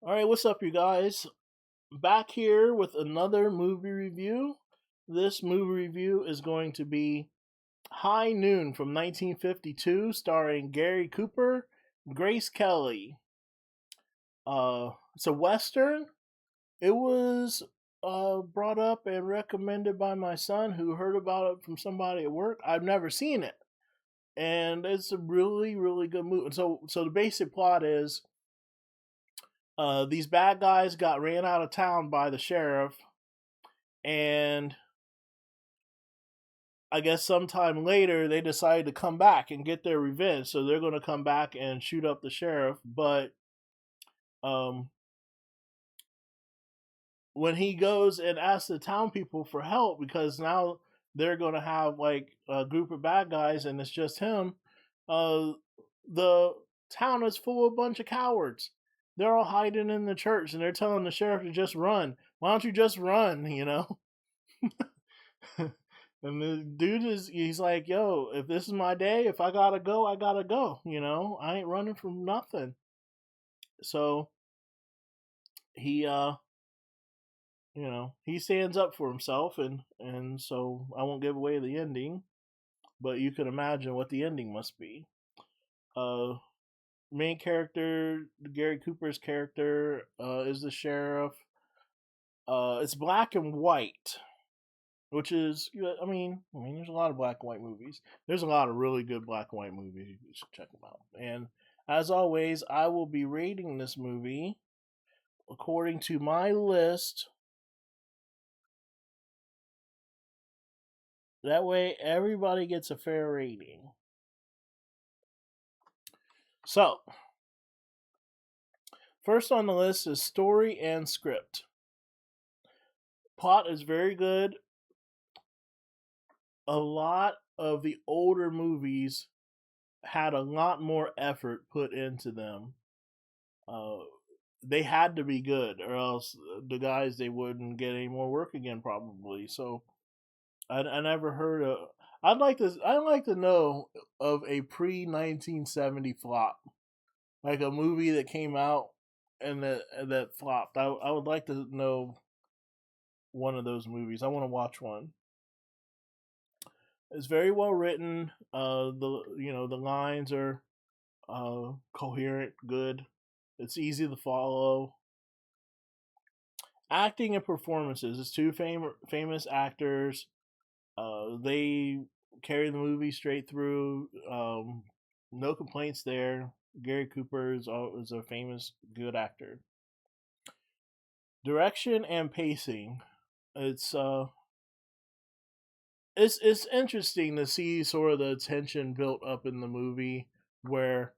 All right, what's up, you guys? Back here with another movie review. This movie review is going to be High Noon from 1952, starring Gary Cooper, Grace Kelly. It's a western. It was brought up and recommended by my son, who heard about it from somebody at work. I've never seen it, and it's a really, really good movie. So the basic plot is these bad guys got ran out of town by the sheriff, and I guess sometime later they decided to come back and get their revenge. So they're going to come back and shoot up the sheriff. But um, when he goes and asks the town people for help, because now they're going to have like a group of bad guys and it's just him, uh, the town is full of a bunch of cowards. They're all hiding in the church and they're telling the sheriff to just run. Why don't you just run? And the dude he's like, yo, if this is my day, if I gotta go, I gotta go. I ain't running from nothing. So he he stands up for himself, and so I won't give away the ending, but you can imagine what the ending must be. Uh Main character, Gary Cooper's character, is the sheriff. It's black and white, which is, there's a lot of black and white movies. There's a lot of really good black and white movies. You should check them out. And as always, I will be rating this movie according to my list. That way, everybody gets a fair rating. So, first on the list is story and script. Plot is very good. A lot of the older movies had a lot more effort put into them. Uh, they had to be good, or else the guys, they wouldn't get any more work again, probably. So I never heard of. I'd like to know of a pre 1970 flop, like a movie that came out and that flopped. I would like to know one of those movies. I want to watch one. It's very well written. The lines are coherent, good. It's easy to follow. Acting and performances. It's two famous actors. They carry the movie straight through. No complaints there. Gary Cooper is a famous, good actor. Direction and pacing. It's uh, it's interesting to see sort of the tension built up in the movie, where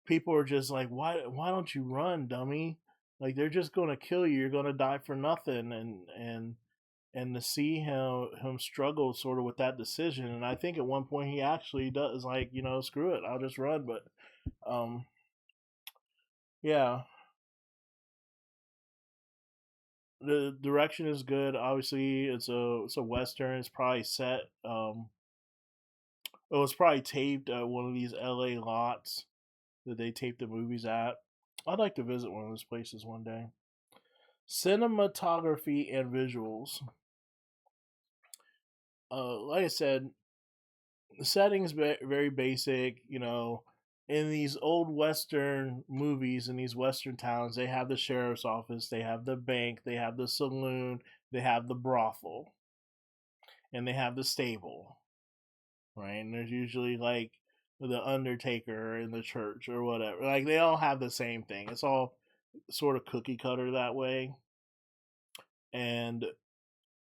people are just like, why don't you run, dummy? Like, they're just gonna kill you. You're gonna die for nothing, and to see him struggle sort of with that decision. And I think at one point he actually does, like, screw it, I'll just run. But um yeah, the direction is good. Obviously, it's a western. It's probably set it was probably taped at one of these LA lots that they taped the movies at. I'd like to visit one of those places one day. Cinematography and visuals. Like I said, the setting's very basic. In these old western movies, in these western towns, they have the sheriff's office, they have the bank, they have the saloon, they have the brothel, and they have the stable, right? And there's usually like the undertaker in the church or whatever. Like, they all have the same thing. It's all sort of cookie cutter that way. And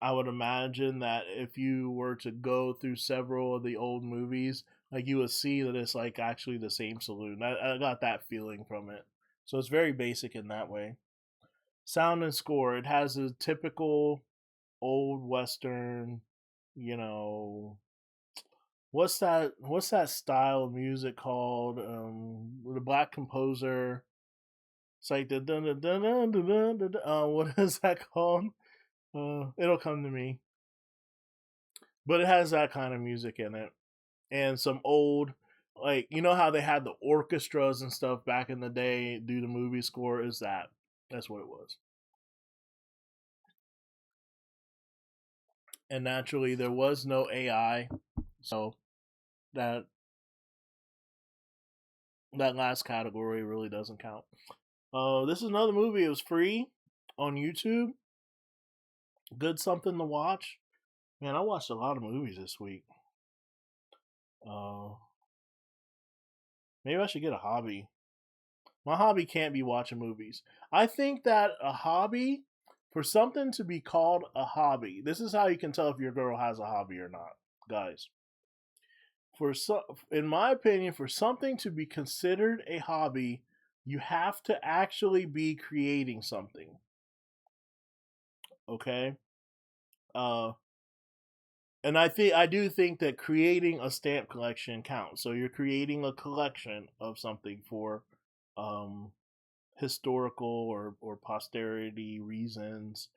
I would imagine that if you were to go through several of the old movies, like, you would see that it's like actually the same saloon. I got that feeling from it. So it's very basic in that way. Sound and score. It has a typical old western, you know, what's that style of music called? The black composer. It's like the dun dun dun dun dun dun. What is that called? It'll come to me. But it has that kind of music in it, and some old, like, how they had the orchestras and stuff back in the day do the movie score, is that. That's what it was. And naturally, there was no AI, so that that last category really doesn't count. This is another movie. It was free on YouTube. Good something to watch. Man, I watched a lot of movies this week. Uh, Maybe I should get a hobby. My hobby can't be watching movies. I think that a hobby, for something to be called a hobby, this is how you can tell if your girl has a hobby or not, guys. In my opinion, for something to be considered a hobby, you have to actually be creating something. Okay? Uh and I do think that creating a stamp collection counts. So you're creating a collection of something for um historical or posterity reasons.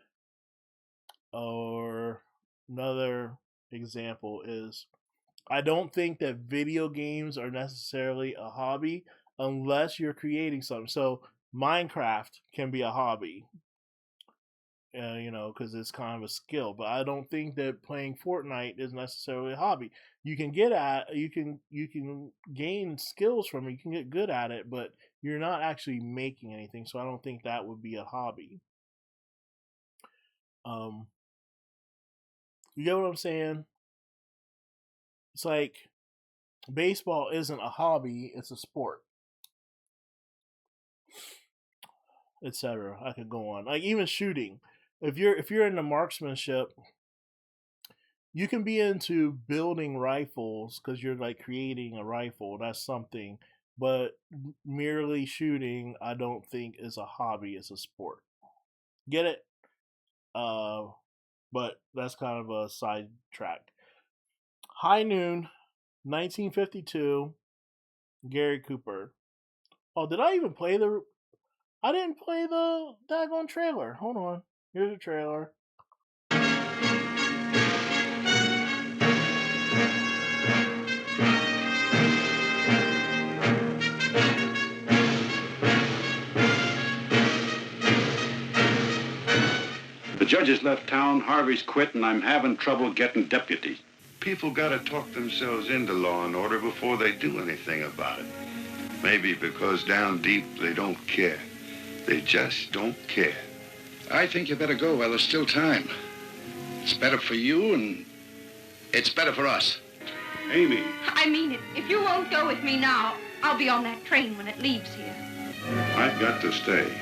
Or another example is, I don't think that video games are necessarily a hobby unless you're creating something. So Minecraft can be a hobby, because it's kind of a skill. But I don't think that playing Fortnite is necessarily a hobby. You can gain skills from it. You can get good at it, but you're not actually making anything. So I don't think that would be a hobby. Um, you get what I'm saying? It's like baseball isn't a hobby; it's a sport, etc. I could go on. Like even shooting. If you're into marksmanship, you can be into building rifles because you're like creating a rifle. That's something. But merely shooting, I don't think is a hobby. It's a sport. Get it? Uh, but that's kind of a sidetrack. High Noon, 1952. Gary Cooper. Oh, did I even play the? I didn't play the daggone trailer. Hold on. Here's the trailer. The judge has left town, Harvey's quit, and I'm having trouble getting deputies. People gotta talk themselves into law and order before they do anything about it. Maybe because down deep they don't care. They just don't care. I think you better go while there's still time. It's better for you and it's better for us. Amy. I mean it. If you won't go with me now, I'll be on that train when it leaves here. I've got to stay.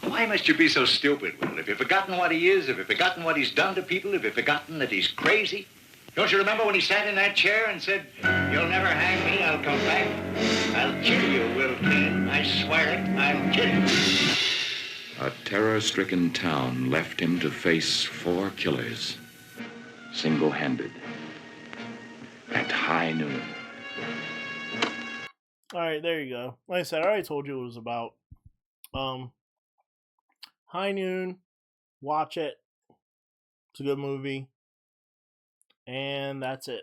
Why must you be so stupid, Will? Have you forgotten what he is? Have you forgotten what he's done to people? Have you forgotten that he's crazy? Don't you remember when he sat in that chair and said, "You'll never hang me, I'll come back. I'll kill you, Will Kane. I swear it, I'll kill you." A terror-stricken town left him to face 4 killers, single-handed, at high noon. All right, there you go. Like I said, I already told you what it was about. High Noon, watch it. It's a good movie. And that's it.